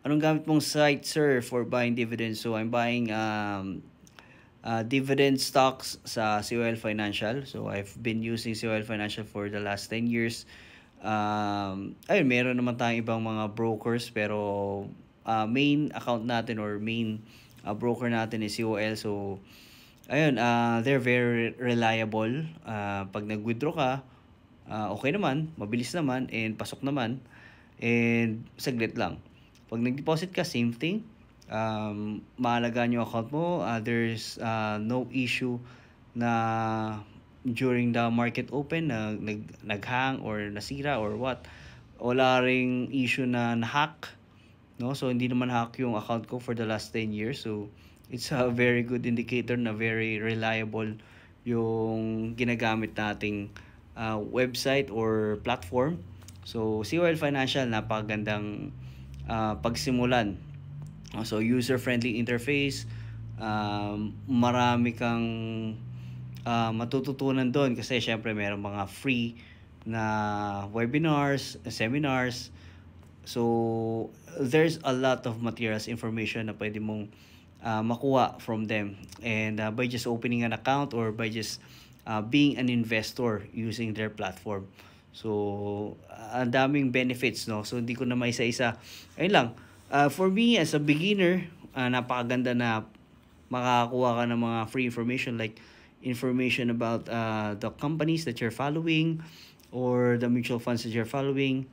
Anong gamit mong site, sir, for buying dividends? So, I'm buying dividend stocks sa COL Financial. So, I've been using COL Financial for the last 10 years. Ayun, meron naman tayong ibang mga brokers, pero main account natin or main broker natin is COL. So, ayun, they're very reliable. Pag nag-withdraw ka, okay naman, mabilis naman, and pasok naman, and saglit lang. Pag nag-deposit ka, same thing. Maalagaan yung account mo. There's no issue na during the market open na naghang or nasira or what. Wala ring issue na na-hack, no? So hindi naman hack yung account ko for the last 10 years. So it's a very good indicator na very reliable yung ginagamit nating website or platform. So COL Financial, napakagandang pagsimulan. So user-friendly interface, marami kang matututunan doon kasi syempre meron mga free na webinars, seminars. So there's a lot of materials, information na pwede mong makuha from them, and by just opening an account or by just being an investor using their platform. So ang daming benefits, no? So hindi ko na maisa-isa. Ayun lang. For me as a beginner, napakaganda na makakakuha ka ng mga free information, like information about the companies that you're following or the mutual funds that you're following,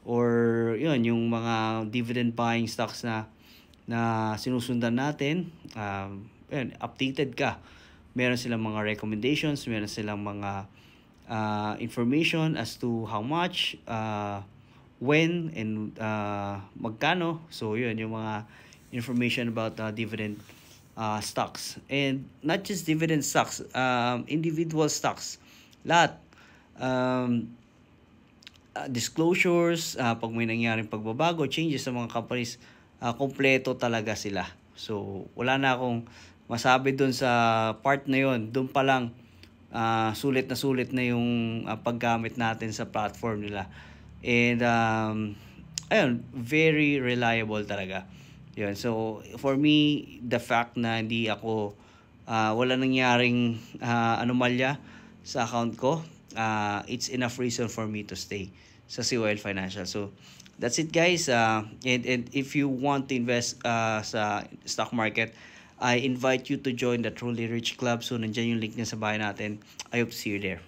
or yun, yung mga dividend buying stocks na sinusundan natin. Yun, updated ka. Meron silang mga recommendations, meron silang mga information as to how much, when, and magkano. So yun, yung mga information about dividend stocks. And not just dividend stocks, individual stocks. Lahat. Disclosures, pag may nangyaring pagbabago, changes sa mga companies, kompleto talaga sila. So, wala na akong masabi dun sa part na yon. Dun pa lang, sulit na yung paggamit natin sa platform nila. And, ayun, very reliable talaga. Yun. So, for me, the fact na hindi ako, wala nangyaring anomalya sa account ko, it's enough reason for me to stay sa COL Financial. So, that's it, guys. And if you want to invest sa stock market, I invite you to join the Truly Rich Club. So, nandiyan yung link niya sa bahay natin. I hope to see you there.